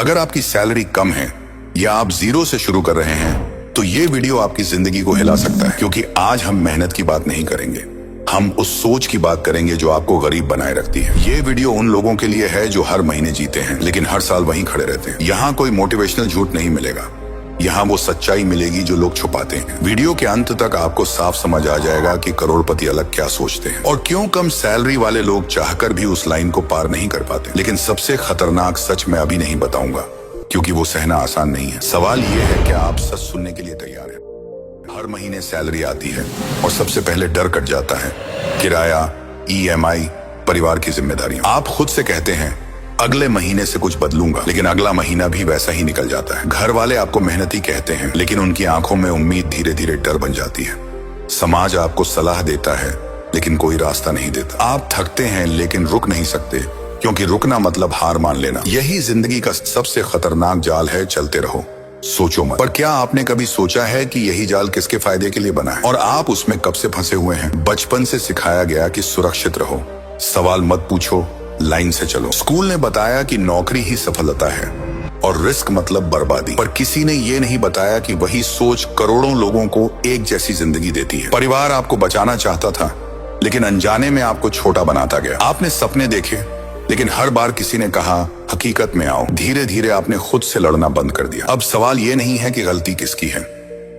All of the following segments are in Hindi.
अगर आपकी सैलरी कम है या आप जीरो से शुरू कर रहे हैं तो ये वीडियो आपकी जिंदगी को हिला सकता है, क्योंकि आज हम मेहनत की बात नहीं करेंगे, हम उस सोच की बात करेंगे जो आपको गरीब बनाए रखती है। ये वीडियो उन लोगों के लिए है जो हर महीने जीते हैं लेकिन हर साल वहीं खड़े रहते हैं। यहाँ कोई मोटिवेशनल झूठ नहीं मिलेगा, यहाँ वो सच्चाई मिलेगी जो लोग छुपाते हैं। वीडियो के अंत तक आपको साफ समझ आ जाएगा कि करोड़पति अलग क्या सोचते हैं और क्यों कम सैलरी वाले लोग चाहकर भी उस लाइन को पार नहीं कर पाते। लेकिन सबसे खतरनाक सच मैं अभी नहीं बताऊंगा, क्योंकि वो सहना आसान नहीं है। सवाल ये है कि आप सच सुनने के लिए तैयार हैं। हर महीने सैलरी आती है और सबसे पहले डर कट जाता है। किराया, EMI, परिवार की जिम्मेदारियां। आप खुद से कहते हैं अगले महीने से कुछ बदलूंगा, लेकिन अगला महीना भी वैसा ही निकल जाता है। घर वाले आपको मेहनती कहते हैं, लेकिन उनकी आंखों में उम्मीद धीरे धीरे डर बन जाती है। समाज आपको सलाह देता है लेकिन कोई रास्ता नहीं देता। आप थकते हैं लेकिन रुक नहीं सकते, क्योंकि रुकना मतलब हार मान लेना। यही जिंदगी का सबसे खतरनाक जाल है। चलते रहो, सोचो मत। पर क्या आपने कभी सोचा है कि यही जाल किसके फायदे के लिए बना है और आप उसमें कब से फंसे हुए हैं? बचपन से सिखाया गया कि सुरक्षित रहो, सवाल मत पूछो, लाइन से चलो। स्कूल ने बताया कि नौकरी ही सफलता है और रिस्क मतलब बर्बादी, पर किसी ने ये नहीं बताया कि वही सोच करोड़ों लोगों को एक जैसी जिंदगी देती है। परिवार आपको बचाना चाहता था, लेकिन अनजाने में आपको छोटा बनाता गया। आपने सपने देखे, लेकिन हर बार किसी ने कहा हकीकत में आओ। धीरे धीरे आपने खुद से लड़ना बंद कर दिया। अब सवाल ये नहीं है कि गलती किसकी है,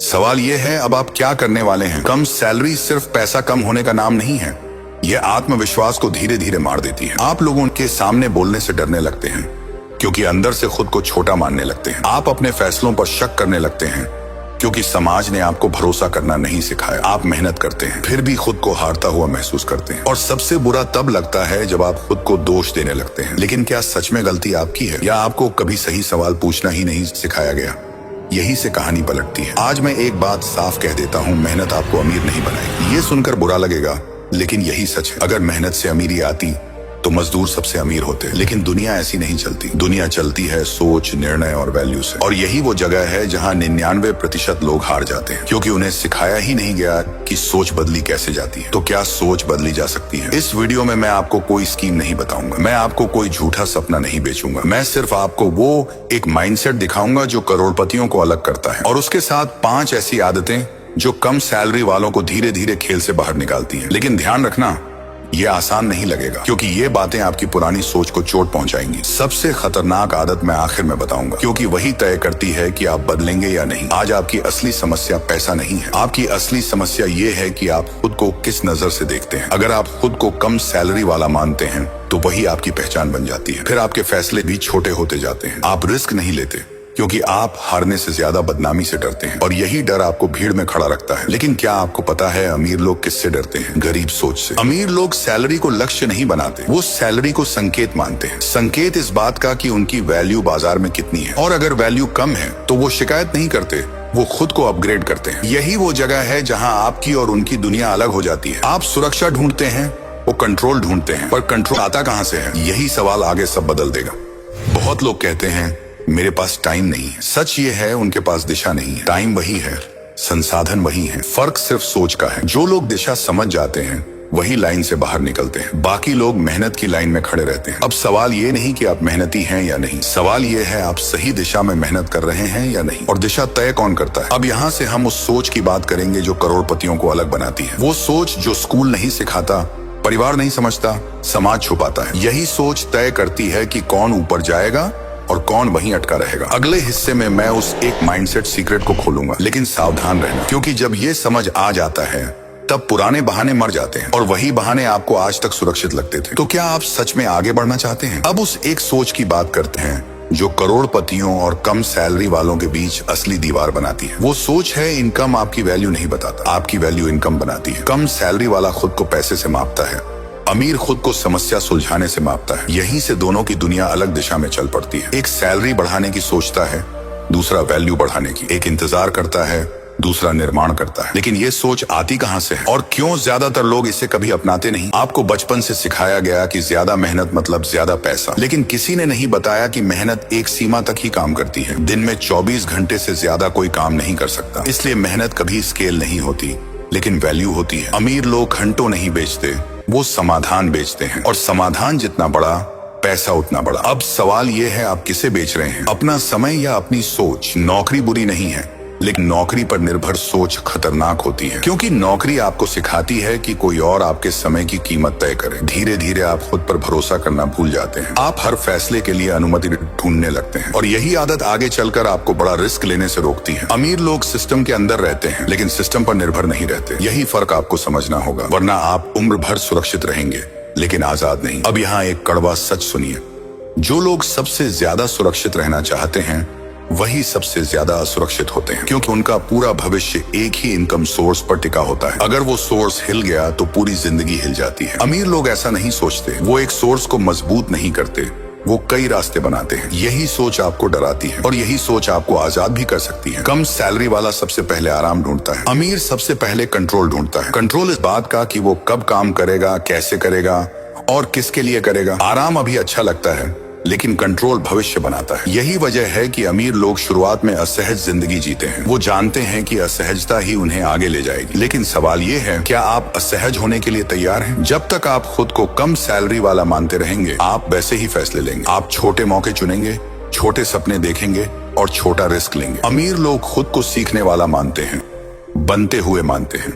सवाल ये है अब आप क्या करने वाले हैं। कम सैलरी सिर्फ पैसा कम होने का नाम नहीं है, यह आत्मविश्वास को धीरे धीरे मार देती है। आप लोगों के सामने बोलने से डरने लगते हैं, क्योंकि अंदर से खुद को छोटा मानने लगते हैं। आप अपने फैसलों पर शक करने लगते हैं, क्योंकि समाज ने आपको भरोसा करना नहीं सिखाया। आप मेहनत करते हैं फिर भी खुद को हारता हुआ महसूस करते हैं, और सबसे बुरा तब लगता है जब आप खुद को दोष देने लगते हैं। लेकिन क्या सच में गलती आपकी है, या आपको कभी सही सवाल पूछना ही नहीं सिखाया गया? यही से कहानी पलटती है। आज मैं एक बात साफ कह देता हूँ, मेहनत आपको अमीर नहीं बनाएगी। ये सुनकर बुरा लगेगा, लेकिन यही सच है। अगर मेहनत से अमीरी आती तो मजदूर सबसे अमीर होते, लेकिन दुनिया ऐसी नहीं चलती। दुनिया चलती है सोच, निर्णय और वैल्यू से। और यही वो जगह है जहाँ 99% लोग हार जाते हैं, क्योंकि उन्हें सिखाया ही नहीं गया कि सोच बदली कैसे जाती है। तो क्या सोच बदली जा सकती है? इस वीडियो में मैं आपको कोई स्कीम नहीं बताऊंगा, मैं आपको कोई झूठा सपना नहीं बेचूंगा। मैं सिर्फ आपको वो एक माइंडसेट दिखाऊंगा जो करोड़पतियों को अलग करता है, और उसके साथ 5 ऐसी आदतें जो कम सैलरी वालों को धीरे धीरे खेल से बाहर निकालती हैं। लेकिन ध्यान रखना, ये आसान नहीं लगेगा, क्योंकि ये बातें आपकी पुरानी सोच को चोट पहुंचाएंगी। सबसे खतरनाक आदत मैं आखिर में बताऊंगा, क्योंकि वही तय करती है कि आप बदलेंगे या नहीं। आज आपकी असली समस्या पैसा नहीं है, आपकी असली समस्या ये है कि आप खुद को किस नजर से देखते हैं। अगर आप खुद को कम सैलरी वाला मानते हैं तो वही आपकी पहचान बन जाती है। फिर आपके फैसले भी छोटे होते जाते हैं। आप रिस्क नहीं लेते, क्योंकि आप हारने से ज्यादा बदनामी से डरते हैं, और यही डर आपको भीड़ में खड़ा रखता है। लेकिन क्या आपको पता है अमीर लोग किससे डरते हैं? गरीब सोच से। अमीर लोग सैलरी को लक्ष्य नहीं बनाते, वो सैलरी को संकेत मानते हैं। संकेत इस बात का कि उनकी वैल्यू बाजार में कितनी है, और अगर वैल्यू कम है तो वो शिकायत नहीं करते, वो खुद को अपग्रेड करते हैं। यही वो जगह है जहाँ आपकी और उनकी दुनिया अलग हो जाती है। आप सुरक्षा ढूंढते हैं, वो कंट्रोल ढूंढते हैं, पर कंट्रोल आता कहाँ से है? यही सवाल आगे सब बदल देगा। बहुत लोग कहते हैं मेरे पास टाइम नहीं है। सच ये है उनके पास दिशा नहीं है। टाइम वही है, संसाधन वही है, फर्क सिर्फ सोच का है। जो लोग दिशा समझ जाते हैं वही लाइन से बाहर निकलते हैं, बाकी लोग मेहनत की लाइन में खड़े रहते हैं। अब सवाल ये नहीं कि आप मेहनती हैं या नहीं, सवाल ये है आप सही दिशा में मेहनत कर रहे हैं या नहीं, और दिशा तय कौन करता है? अब यहाँ से हम उस सोच की बात करेंगे जो करोड़पतियों को अलग बनाती है। वो सोच जो स्कूल नहीं सिखाता, परिवार नहीं समझता, समाज छुपाता है। यही सोच तय करती है कि कौन ऊपर जाएगा और कौन वहीं अटका रहेगा। अगले हिस्से में मैं उस एक माइंडसेट सीक्रेट को खोलूंगा, लेकिन सावधान रहना, क्योंकि जब ये समझ आ जाता है तब पुराने बहाने मर जाते हैं, और वही बहाने आपको आज तक सुरक्षित लगते थे। तो क्या आप सच में आगे बढ़ना चाहते हैं? अब उस एक सोच की बात करते हैं जो करोड़पतियों और कम सैलरी वालों के बीच असली दीवार बनाती है। वो सोच है इनकम आपकी वैल्यू नहीं बताता, आपकी वैल्यू इनकम बनाती है। कम सैलरी वाला खुद को पैसे से मापता है, अमीर खुद को समस्या सुलझाने से मापता है। यहीं से दोनों की दुनिया अलग दिशा में चल पड़ती है। एक सैलरी बढ़ाने की सोचता है, दूसरा वैल्यू बढ़ाने की। एक इंतजार करता है, दूसरा निर्माण करता है। लेकिन ये सोच आती कहाँ से है, और क्यों ज्यादातर लोग इसे कभी अपनाते नहीं? आपको बचपन से सिखाया गया कि ज्यादा मेहनत मतलब ज्यादा पैसा, लेकिन किसी ने नहीं बताया कि मेहनत एक सीमा तक ही काम करती है। दिन में 24 घंटे से ज्यादा कोई काम नहीं कर सकता। इसलिए मेहनत कभी स्केल नहीं होती, लेकिन वैल्यू होती है। अमीर लोग घंटों नहीं बेचते, वो समाधान बेचते हैं, और समाधान जितना बड़ा पैसा उतना बड़ा। अब सवाल ये है, आप किसे बेच रहे हैं, अपना समय या अपनी सोच? नौकरी बुरी नहीं है, लेकिन नौकरी पर निर्भर सोच खतरनाक होती है, क्योंकि नौकरी आपको सिखाती है कि कोई और आपके समय की कीमत तय करे। धीरे धीरे आप खुद पर भरोसा करना भूल जाते हैं। आप हर फैसले के लिए अनुमति ढूंढने लगते हैं, और यही आदत आगे चलकर आपको बड़ा रिस्क लेने से रोकती है। अमीर लोग सिस्टम के अंदर रहते हैं, लेकिन सिस्टम पर निर्भर नहीं रहते। यही फर्क आपको समझना होगा, वरना आप उम्र भर सुरक्षित रहेंगे लेकिन आजाद नहीं। अब यहाँ एक कड़वा सच सुनिए, जो लोग सबसे ज्यादा सुरक्षित रहना चाहते हैं वही सबसे ज्यादा असुरक्षित होते हैं, क्योंकि उनका पूरा भविष्य एक ही इनकम सोर्स पर टिका होता है। अगर वो सोर्स हिल गया तो पूरी जिंदगी हिल जाती है। अमीर लोग ऐसा नहीं सोचते, वो एक सोर्स को मजबूत नहीं करते, वो कई रास्ते बनाते हैं। यही सोच आपको डराती है, और यही सोच आपको आजाद भी कर सकती है। कम सैलरी वाला सबसे पहले आराम ढूंढता है, अमीर सबसे पहले कंट्रोल ढूंढता है। कंट्रोल इस बात का कि वो कब काम करेगा, कैसे करेगा और किसके लिए करेगा। आराम अभी अच्छा लगता है, लेकिन कंट्रोल भविष्य बनाता है। यही वजह है कि अमीर लोग शुरुआत में असहज जिंदगी जीते हैं। वो जानते हैं कि असहजता ही उन्हें आगे ले जाएगी। लेकिन सवाल ये है, क्या आप असहज होने के लिए तैयार हैं? जब तक आप खुद को कम सैलरी वाला मानते रहेंगे, आप वैसे ही फैसले लेंगे। आप छोटे मौके चुनेंगे, छोटे सपने देखेंगे और छोटा रिस्क लेंगे। अमीर लोग खुद को सीखने वाला मानते हैं, बनते हुए मानते हैं।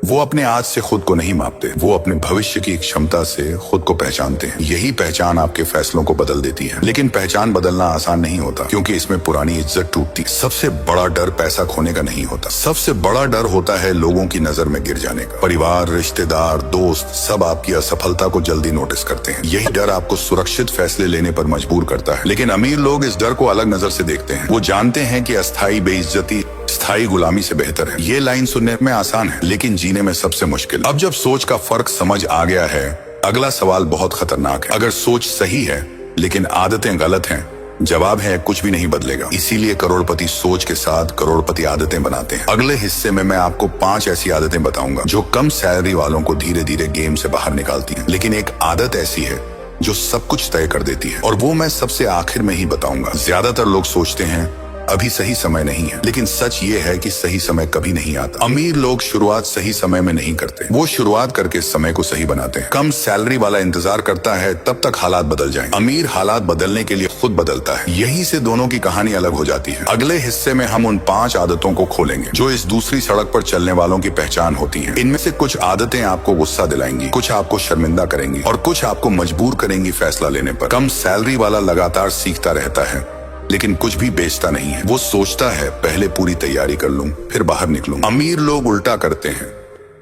वो अपने आज से खुद को नहीं मापते, वो अपने भविष्य की क्षमता से खुद को पहचानते हैं। यही पहचान आपके फैसलों को बदल देती है। लेकिन पहचान बदलना आसान नहीं होता, क्योंकि इसमें पुरानी इज्जत टूटती। सबसे बड़ा डर पैसा खोने का नहीं होता, सबसे बड़ा डर होता है लोगों की नजर में गिर जाने का। परिवार, रिश्तेदार, दोस्त सब आपकी असफलता को जल्दी नोटिस करते हैं। यही डर आपको सुरक्षित फैसले लेने पर मजबूर करता है। लेकिन अमीर लोग इस डर को अलग नजर से देखते हैं। वो जानते हैं कि अस्थायी बेइज्जती स्थायी गुलामी से बेहतर है। ये लाइन सुनने में आसान है, लेकिन जीने में सबसे मुश्किल। अब जब सोच का फर्क समझ आ गया है, अगला सवाल बहुत खतरनाक है। अगर सोच सही है लेकिन आदतें गलत हैं, जवाब है कुछ भी नहीं बदलेगा। इसीलिए करोड़पति सोच के साथ करोड़पति आदतें बनाते हैं। अगले हिस्से में मैं आपको 5 ऐसी आदतें बताऊंगा जो कम सैलरी वालों को धीरे धीरे गेम से बाहर निकालती हैं। लेकिन एक आदत ऐसी है जो सब कुछ तय कर देती है, और वो मैं सबसे आखिर में ही बताऊंगा। ज्यादातर लोग सोचते हैं अभी सही समय नहीं है, लेकिन सच ये है कि सही समय कभी नहीं आता। अमीर लोग शुरुआत सही समय में नहीं करते, वो शुरुआत करके समय को सही बनाते हैं। कम सैलरी वाला इंतजार करता है तब तक हालात बदल जाएं। अमीर हालात बदलने के लिए खुद बदलता है। यहीं से दोनों की कहानी अलग हो जाती है। अगले हिस्से में हम उन 5 आदतों को खोलेंगे जो इस दूसरी सड़क पर चलने वालों की पहचान होती है। इनमें से कुछ आदतें आपको गुस्सा दिलाएंगी, कुछ आपको शर्मिंदा करेंगी और कुछ आपको मजबूर करेंगी फैसला लेने पर। कम सैलरी वाला लगातार सीखता रहता है, लेकिन कुछ भी बेचता नहीं है। वो सोचता है पहले पूरी तैयारी कर लूं, फिर बाहर निकलूं। अमीर लोग उल्टा करते हैं,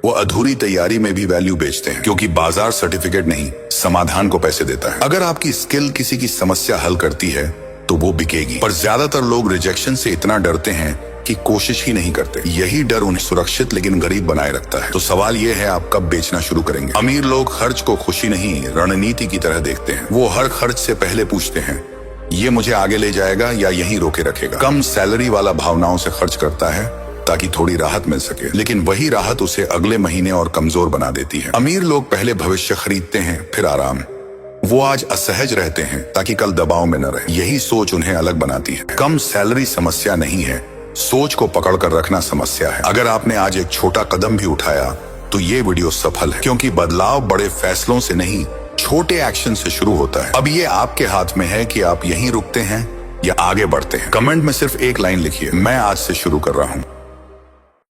वो अधूरी तैयारी में भी वैल्यू बेचते हैं, क्योंकि बाजार सर्टिफिकेट नहीं, समाधान को पैसे देता है। अगर आपकी स्किल किसी की समस्या हल करती है तो वो बिकेगी, पर ज्यादातर लोग रिजेक्शन से इतना डरते हैं कि कोशिश ही नहीं करते। यही डर उन्हें सुरक्षित लेकिन गरीब बनाए रखता है। तो सवाल ये है, आप कब बेचना शुरू करेंगे? अमीर लोग खर्च को खुशी नहीं, रणनीति की तरह देखते हैं। वो हर खर्च से पहले पूछते हैं, ये मुझे आगे ले जाएगा या यहीं रोके रखेगा? कम सैलरी वाला भावनाओं से खर्च करता है ताकि थोड़ी राहत मिल सके, लेकिन वही राहत उसे अगले महीने और कमजोर बना देती है। अमीर लोग पहले भविष्य खरीदते हैं, फिर आराम। वो आज असहज रहते हैं ताकि कल दबाव में न रहे। यही सोच उन्हें अलग बनाती है। कम सैलरी समस्या नहीं है, सोच को पकड़ कर रखना समस्या है। अगर आपने आज एक छोटा कदम भी उठाया तो ये वीडियो सफल है, क्योंकि बदलाव बड़े फैसलों से नहीं, छोटे एक्शन से शुरू होता है। अब ये आपके हाथ में है कि आप यहीं रुकते हैं या आगे बढ़ते हैं। कमेंट में सिर्फ एक लाइन लिखिए, मैं आज से शुरू कर रहा हूँ।